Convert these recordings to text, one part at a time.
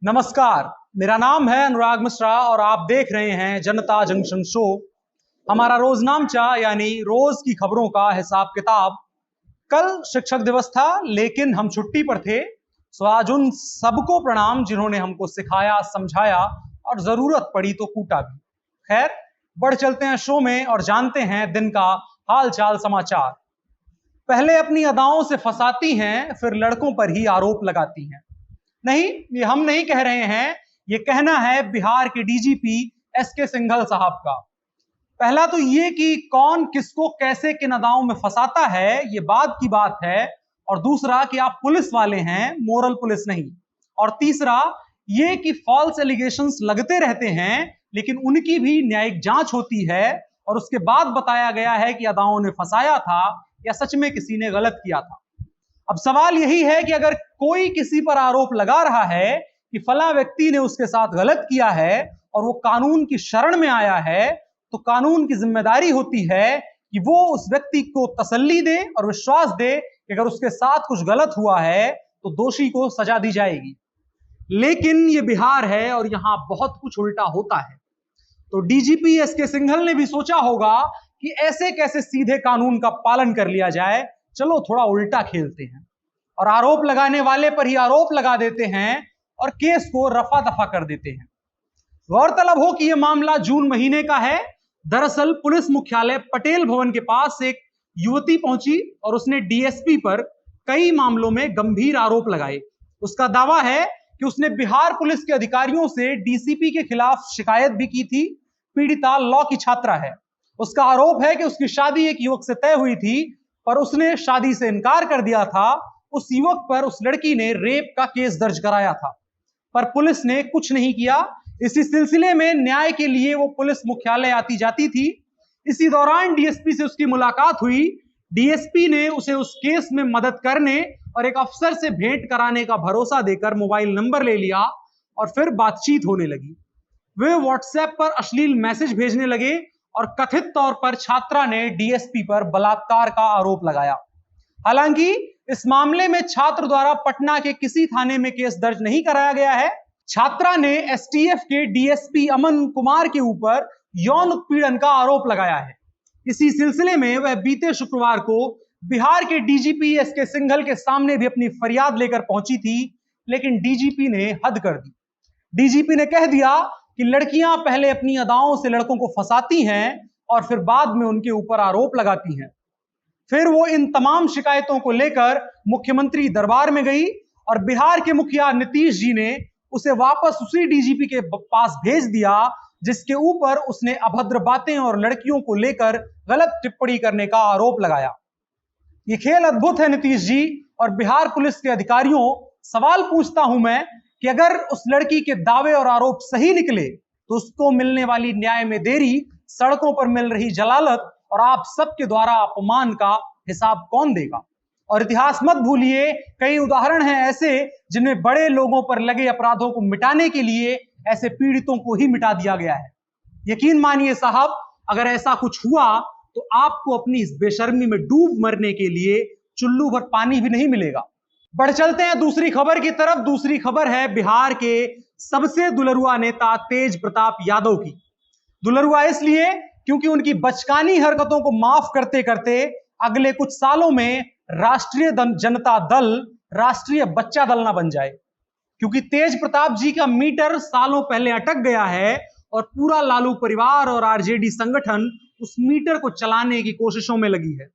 नमस्कार, मेरा नाम है अनुराग मिश्रा और आप देख रहे हैं जनता जंक्शन शो। हमारा रोजनामचा यानी रोज की खबरों का हिसाब किताब। कल शिक्षक दिवस था लेकिन हम छुट्टी पर थे, सो आज उन सबको प्रणाम जिन्होंने हमको सिखाया, समझाया और जरूरत पड़ी तो कूटा भी। खैर, बढ़ चलते हैं शो में और जानते हैं दिन का हाल चाल समाचार। पहले अपनी अदाओं से फंसाती हैं, फिर लड़कों पर ही आरोप लगाती हैं। नहीं, ये हम नहीं कह रहे हैं, ये कहना है बिहार के डीजीपी एसके सिंघल साहब का। पहला तो ये कि कौन किसको कैसे किन अदाओं में फंसाता है, ये बाद की बात है। और दूसरा कि आप पुलिस वाले हैं, मोरल पुलिस नहीं। और तीसरा ये कि फॉल्स एलिगेशंस लगते रहते हैं लेकिन उनकी भी न्यायिक जांच होती है और उसके बाद बताया गया है कि अदाओं ने फंसाया था या सच में किसी ने गलत किया था। अब सवाल यही है कि अगर कोई किसी पर आरोप लगा रहा है कि फला व्यक्ति ने उसके साथ गलत किया है और वो कानून की शरण में आया है, तो कानून की जिम्मेदारी होती है कि वो उस व्यक्ति को तसल्ली दे और विश्वास दे कि अगर उसके साथ कुछ गलत हुआ है तो दोषी को सजा दी जाएगी। लेकिन ये बिहार है और यहां बहुत कुछ उल्टा होता है। तो डीजीपी एसके सिंघल ने भी सोचा होगा कि ऐसे कैसे सीधे कानून का पालन कर लिया जाए, चलो थोड़ा उल्टा खेलते हैं और आरोप लगाने वाले पर ही आरोप लगा देते हैं और केस को रफा दफा कर देते हैं। गौरतलब हो कि यह मामला जून महीने का है। दरअसल पुलिस मुख्यालय पटेल भवन के पास एक युवती पहुंची और उसने डीएसपी पर कई मामलों में गंभीर आरोप लगाए। उसका दावा है कि उसने बिहार पुलिस के अधिकारियों से डीसीपी के खिलाफ शिकायत भी की थी। पीड़िता लॉ की छात्रा है। उसका आरोप है कि उसकी शादी एक युवक से तय हुई थी पर उसने शादी से इनकार कर दिया था। उस युवक पर उस लड़की ने रेप का केस दर्ज कराया था पर पुलिस ने कुछ नहीं किया। इसी सिलसिले में न्याय के लिए वो पुलिस मुख्यालय आती जाती थी। इसी दौरान डीएसपी से उसकी मुलाकात हुई। डीएसपी ने उसे उस केस में मदद करने और एक अफसर से भेंट कराने का भरोसा देकर मोबाइल नंबर ले लिया और फिर बातचीत होने लगी। वे व्हाट्सएप पर अश्लील मैसेज भेजने लगे और कथित तौर पर छात्रा ने डीएसपी पर बलात्कार का आरोप लगाया। हालांकि इस मामले में छात्र द्वारा पटना के किसी थाने में केस दर्ज नहीं कराया गया है। छात्रा ने एसटीएफ के डीएसपी अमन कुमार के ऊपर यौन उत्पीड़न का आरोप लगाया है। इसी सिलसिले में वह बीते शुक्रवार को बिहार के डीजीपी एसके सिंघल के सामने भी अपनी फरियाद लेकर पहुंची थी, लेकिन डीजीपी ने हद कर दी। डीजीपी ने कह दिया कि लड़कियां पहले अपनी अदाओं से लड़कों को फंसाती हैं और फिर बाद में उनके ऊपर आरोप लगाती हैं। फिर वो इन तमाम शिकायतों को लेकर मुख्यमंत्री दरबार में गई और बिहार के मुखिया नीतीश जी ने उसे वापस उसी डीजीपी के पास भेज दिया जिसके ऊपर उसने अभद्र बातें और लड़कियों को लेकर गलत टिप्पणी करने का आरोप लगाया। ये खेल अद्भुत है नीतीश जी और बिहार पुलिस के अधिकारियों। सवाल पूछता हूं मैं कि अगर उस लड़की के दावे और आरोप सही निकले तो उसको मिलने वाली न्याय में देरी, सड़कों पर मिल रही जलालत और आप सबके द्वारा अपमान का हिसाब कौन देगा? और इतिहास मत भूलिए, कई उदाहरण हैं ऐसे जिनमें बड़े लोगों पर लगे अपराधों को मिटाने के लिए ऐसे पीड़ितों को ही मिटा दिया गया है। यकीन मानिए साहब, अगर ऐसा कुछ हुआ तो आपको अपनी इस बेशर्मी में डूब मरने के लिए चुल्लू भर पानी भी नहीं मिलेगा। बढ़ चलते हैं दूसरी खबर की तरफ। दूसरी खबर है बिहार के सबसे दुलरुआ नेता तेज प्रताप यादव की। दुलरुआ इसलिए क्योंकि उनकी बचकानी हरकतों को माफ करते करते अगले कुछ सालों में राष्ट्रीय जनता दल राष्ट्रीय बच्चा दल ना बन जाए। क्योंकि तेज प्रताप जी का मीटर सालों पहले अटक गया है और पूरा लालू परिवार और आरजेडी संगठन उस मीटर को चलाने की कोशिशों में लगी है।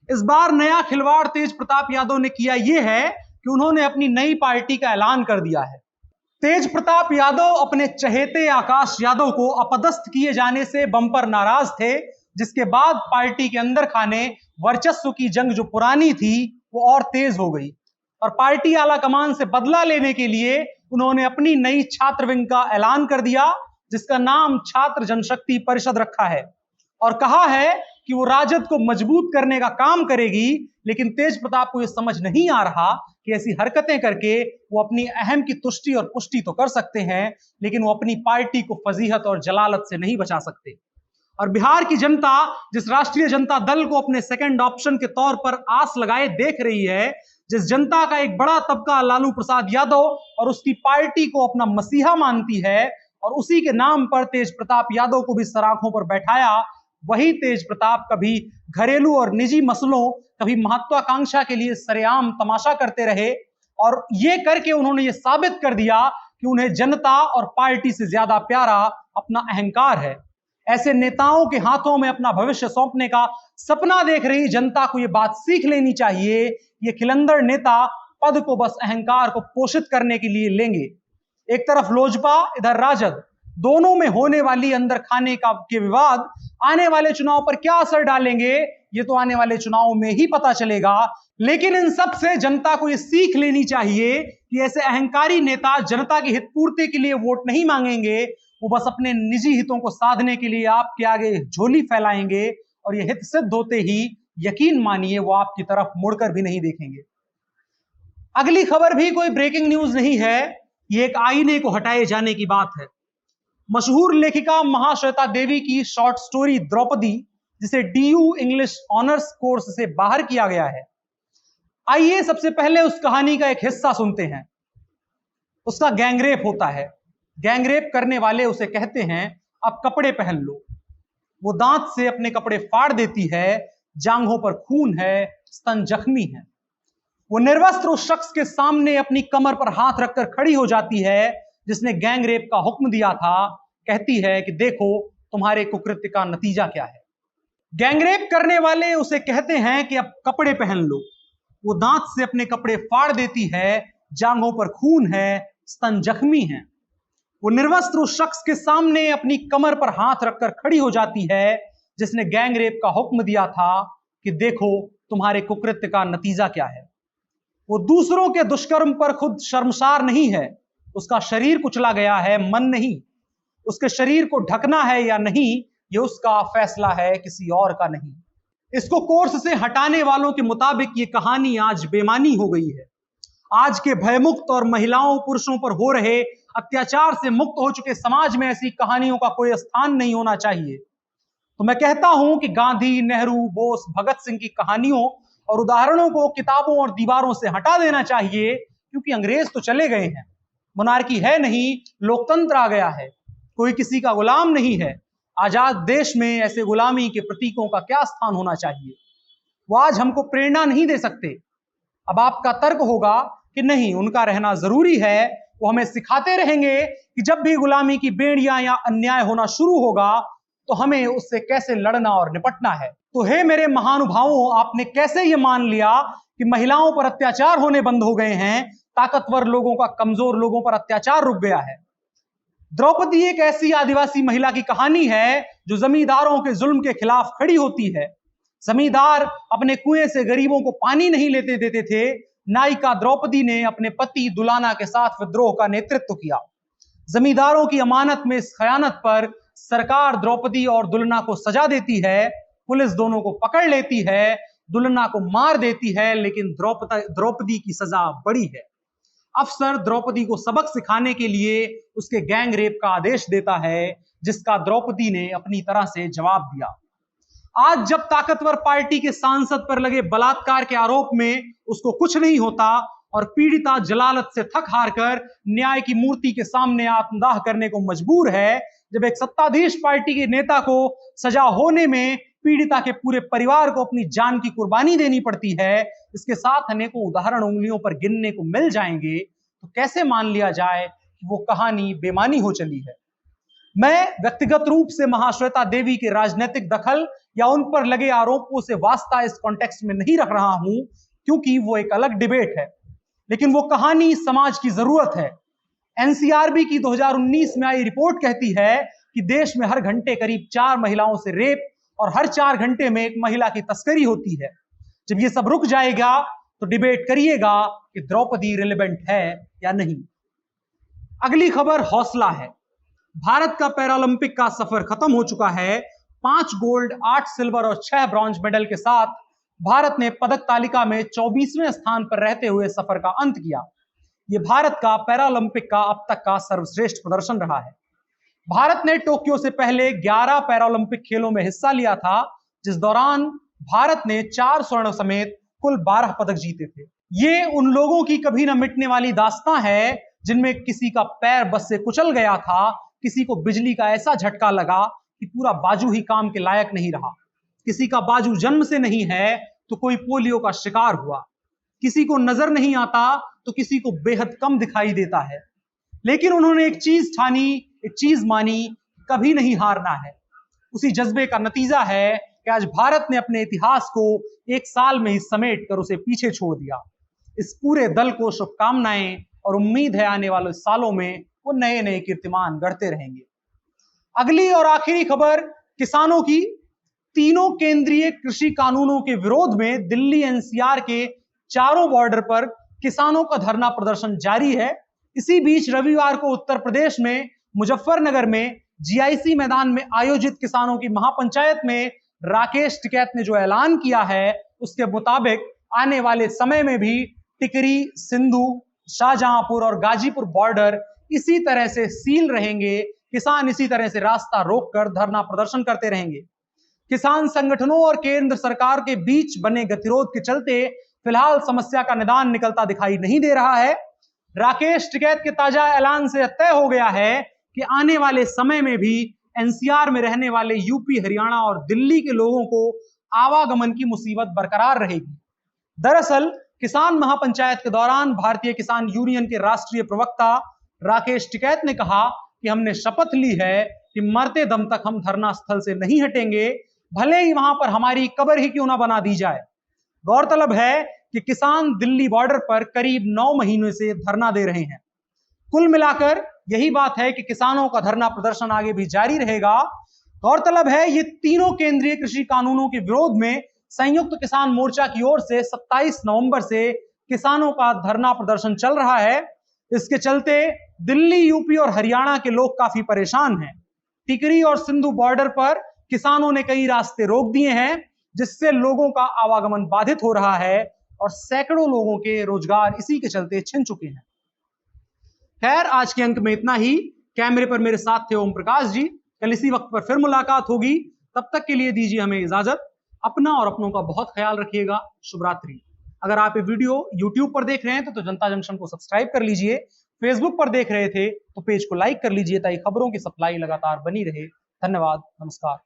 इस बार नया खिलवाड़ तेज प्रताप यादव ने किया यह है कि उन्होंने अपनी नई पार्टी का ऐलान कर दिया है। तेज प्रताप यादव अपने चहेते आकाश यादव को अपदस्थ किए जाने से बंपर नाराज थे, जिसके बाद पार्टी के अंदर खाने वर्चस्व की जंग जो पुरानी थी वो और तेज हो गई और पार्टी आला कमान से बदला लेने के लिए उन्होंने अपनी नई छात्र विंग का ऐलान कर दिया, जिसका नाम छात्र जनशक्ति परिषद रखा है और कहा है कि वो राजद को मजबूत करने का काम करेगी। लेकिन तेज प्रताप को यह समझ नहीं आ रहा कि ऐसी हरकतें करके वो अपनी अहम की तुष्टि और पुष्टि तो कर सकते हैं, लेकिन वो अपनी पार्टी को फजीहत और जलालत से नहीं बचा सकते। और बिहार की जनता जिस राष्ट्रीय जनता दल को अपने सेकंड ऑप्शन के तौर पर आस लगाए देख रही है, जिस जनता का एक बड़ा तबका लालू प्रसाद यादव और उसकी पार्टी को अपना मसीहा मानती है और उसी के नाम पर तेज प्रताप यादव को भी सराखों पर बैठाया, वही तेज प्रताप कभी घरेलू और निजी मसलों, कभी महत्वाकांक्षा के लिए सरेआम तमाशा करते रहे और ये करके उन्होंने ये साबित कर दिया कि उन्हें जनता और पार्टी से ज्यादा प्यारा अपना अहंकार है। ऐसे नेताओं के हाथों में अपना भविष्य सौंपने का सपना देख रही जनता को यह बात सीख लेनी चाहिए, ये खिलंदड़ नेता पद को बस अहंकार को पोषित करने के लिए लेंगे। एक तरफ लोजपा, इधर राजद, दोनों में होने वाली अंदर खाने का के विवाद आने वाले चुनाव पर क्या असर डालेंगे, ये तो आने वाले चुनाव में ही पता चलेगा। लेकिन इन सब से जनता को यह सीख लेनी चाहिए कि ऐसे अहंकारी नेता जनता की हित पूर्ति के लिए वोट नहीं मांगेंगे, वो बस अपने निजी हितों को साधने के लिए आपके आगे झोली फैलाएंगे और ये हित सिद्ध होते ही यकीन मानिए वो आपकी तरफ मुड़कर भी नहीं देखेंगे। अगली खबर भी कोई ब्रेकिंग न्यूज नहीं है, ये एक आईने को हटाए जाने की बात है। मशहूर लेखिका महाश्वेता देवी की शॉर्ट स्टोरी द्रौपदी, जिसे DU इंग्लिश ऑनर्स कोर्स से बाहर किया गया है, आइए सबसे पहले उस कहानी का एक हिस्सा सुनते हैं। उसका गैंगरेप होता है। गैंगरेप करने वाले उसे कहते हैं अब कपड़े पहन लो। वो दांत से अपने कपड़े फाड़ देती है, जांघों पर खून है, स्तन जख्मी है। वो निर्वस्त्र उस शख्स के सामने अपनी कमर पर हाथ रखकर खड़ी हो जाती है जिसने गैंगरेप का हुक्म दिया था। कहती है कि देखो तुम्हारे कुकृत्य का नतीजा क्या है। गैंगरेप करने वाले उसे कहते हैं कि अब कपड़े पहन लो। वो दांत से अपने कपड़े फाड़ देती है, जांघों पर खून है, स्तन जख्मी है। वो निर्वस्त्र उस शख्स के सामने अपनी कमर पर हाथ रखकर खड़ी हो जाती है जिसने गैंगरेप का हुक्म दिया था कि देखो तुम्हारे कुकृत्य का नतीजा क्या है। वो दूसरों के दुष्कर्म पर खुद शर्मसार नहीं है। उसका शरीर कुचला गया है, मन नहीं। उसके शरीर को ढकना है या नहीं, ये उसका फैसला है, किसी और का नहीं। इसको कोर्स से हटाने वालों के मुताबिक ये कहानी आज बेमानी हो गई है। आज के भयमुक्त और महिलाओं पुरुषों पर हो रहे अत्याचार से मुक्त हो चुके समाज में ऐसी कहानियों का कोई स्थान नहीं होना चाहिए। तो मैं कहता हूं कि गांधी, नेहरू, बोस, भगत सिंह की कहानियों और उदाहरणों को किताबों और दीवारों से हटा देना चाहिए, क्योंकि अंग्रेज तो चले गए हैं, मोनार्की है नहीं, लोकतंत्र आ गया है, कोई किसी का गुलाम नहीं है। आजाद देश में ऐसे गुलामी के प्रतीकों का क्या स्थान होना चाहिए? वो आज हमको प्रेरणा नहीं दे सकते। अब आपका तर्क होगा कि नहीं, उनका रहना जरूरी है, वो हमें सिखाते रहेंगे कि जब भी गुलामी की बेड़ियां या अन्याय होना शुरू होगा तो हमें उससे कैसे लड़ना और निपटना है। तो हे मेरे महानुभावों, आपने कैसे ये मान लिया कि महिलाओं पर अत्याचार होने बंद हो गए हैं, ताकतवर लोगों का कमजोर लोगों पर अत्याचार रुक गया है? द्रौपदी एक ऐसी आदिवासी महिला की कहानी है जो जमींदारों के जुल्म के खिलाफ खड़ी होती है। जमींदार अपने कुएं से गरीबों को पानी नहीं लेते देते थे। नायिका द्रौपदी ने अपने पति दुलाना के साथ विद्रोह का नेतृत्व किया। जमींदारों की अमानत में इस खयानत पर सरकार द्रौपदी और दुलना को सजा देती है। पुलिस दोनों को पकड़ लेती है, दुलना को मार देती है, लेकिन द्रौपदी की सजा बड़ी है। अफसर द्रौपदी को सबक सिखाने के लिए उसके गैंग रेप का आदेश देता है, जिसका द्रौपदी ने अपनी तरह से जवाब दिया। आज जब ताकतवर पार्टी के सांसद पर लगे बलात्कार के आरोप में उसको कुछ नहीं होता और पीड़िता जलालत से थक हार कर न्याय की मूर्ति के सामने आत्मदाह करने को मजबूर है, जब एक सत्ताधीश पार्टी के नेता को सजा होने में पीड़िता के पूरे परिवार को अपनी जान की कुर्बानी देनी पड़ती है, इसके साथ अनेकों उदाहरण उंगलियों पर गिनने को मिल जाएंगे, तो कैसे मान लिया जाए कि वो कहानी बेमानी हो चली है? मैं व्यक्तिगत रूप से महाश्वेता देवी के राजनीतिक दखल या उन पर लगे आरोपों से वास्ता इस कॉन्टेक्स्ट में नहीं रख रहा हूं, क्योंकि वो एक अलग डिबेट है, लेकिन वो कहानी समाज की जरूरत है। एनसीआरबी की 2019 में आई रिपोर्ट कहती है कि देश में हर घंटे करीब 4 महिलाओं से रेप और हर 4 घंटे में एक महिला की तस्करी होती है। जब ये सब रुक जाएगा तो डिबेट करिएगा कि द्रौपदी रिलेवेंट है या नहीं। अगली खबर हौसला है। भारत का पैरालंपिक का सफर खत्म हो चुका है। 5 गोल्ड, 8 सिल्वर और 6 ब्रॉन्ज मेडल के साथ भारत ने पदक तालिका में 24वें स्थान पर रहते हुए सफर का अंत किया। यह भारत का पैरालंपिक का अब तक का सर्वश्रेष्ठ प्रदर्शन रहा है। भारत ने टोक्यो से पहले 11 पैरालंपिक खेलों में हिस्सा लिया था, जिस दौरान भारत ने 4 स्वर्ण समेत कुल 12 पदक जीते थे। ये उन लोगों की कभी न मिटने वाली दास्तां है जिनमें किसी का पैर बस से कुचल गया था, किसी को बिजली का ऐसा झटका लगा कि पूरा बाजू ही काम के लायक नहीं रहा, किसी का बाजू जन्म से नहीं है तो कोई पोलियो का शिकार हुआ, किसी को नजर नहीं आता तो किसी को बेहद कम दिखाई देता है। लेकिन उन्होंने एक चीज ठानी, एक चीज मानी, कभी नहीं हारना है। उसी जज्बे का नतीजा है कि आज भारत ने अपने इतिहास को एक साल में ही समेट कर उसे पीछे छोड़ दिया। इस पूरे दल को शुभकामनाएं और उम्मीद है आने वाले सालों में वो नए नए कीर्तिमान गढ़ते रहेंगे। अगली और आखिरी खबर किसानों की। तीनों केंद्रीय कृषि कानूनों के विरोध में दिल्ली एनसीआर के चारों बॉर्डर पर किसानों का धरना प्रदर्शन जारी है। इसी बीच रविवार को उत्तर प्रदेश में मुजफ्फरनगर में जीआईसी मैदान में आयोजित किसानों की महापंचायत में राकेश टिकैत ने जो ऐलान किया है उसके मुताबिक आने वाले समय में भी टिकरी, सिंधु, शाहजहांपुर और गाजीपुर बॉर्डर इसी तरह से सील रहेंगे। किसान इसी तरह से रास्ता रोककर धरना प्रदर्शन करते रहेंगे। किसान संगठनों और केंद्र सरकार के बीच बने गतिरोध के चलते फिलहाल समस्या का निदान निकलता दिखाई नहीं दे रहा है। राकेश टिकैत के ताजा ऐलान से तय हो गया है कि आने वाले समय में भी एनसीआर में रहने वाले यूपी, हरियाणा और दिल्ली के लोगों को आवागमन की मुसीबत बरकरार रहेगी। दरअसल किसान महापंचायत के दौरान भारतीय किसान यूनियन के राष्ट्रीय प्रवक्ता राकेश टिकैत ने कहा कि हमने शपथ ली है कि मरते दम तक हम धरना स्थल से नहीं हटेंगे, भले ही वहां पर हमारी कब्र ही क्यों ना बना दी जाए। गौरतलब है कि किसान दिल्ली बॉर्डर पर करीब 9 महीनों से धरना दे रहे हैं। कुल मिलाकर यही बात है कि किसानों का धरना प्रदर्शन आगे भी जारी रहेगा। गौरतलब है ये तीनों केंद्रीय कृषि कानूनों के विरोध में संयुक्त किसान मोर्चा की ओर से 27 नवंबर से किसानों का धरना प्रदर्शन चल रहा है। इसके चलते दिल्ली, यूपी और हरियाणा के लोग काफी परेशान हैं। टिकरी और सिंधु बॉर्डर पर किसानों ने कई रास्ते रोक दिए हैं, जिससे लोगों का आवागमन बाधित हो रहा है और सैकड़ों लोगों के रोजगार इसी के चलते छिन चुके हैं। खैर, आज के अंक में इतना ही। कैमरे पर मेरे साथ थे ओम प्रकाश जी। कल इसी वक्त पर फिर मुलाकात होगी। तब तक के लिए दीजिए हमें इजाजत। अपना और अपनों का बहुत ख्याल रखिएगा। शुभ रात्रि। अगर आप ये वीडियो YouTube पर देख रहे हैं तो जनता जंक्शन को सब्सक्राइब कर लीजिए। फेसबुक पर देख रहे थे तो पेज को लाइक कर लीजिए ताकि खबरों की सप्लाई लगातार बनी रहे। धन्यवाद। नमस्कार।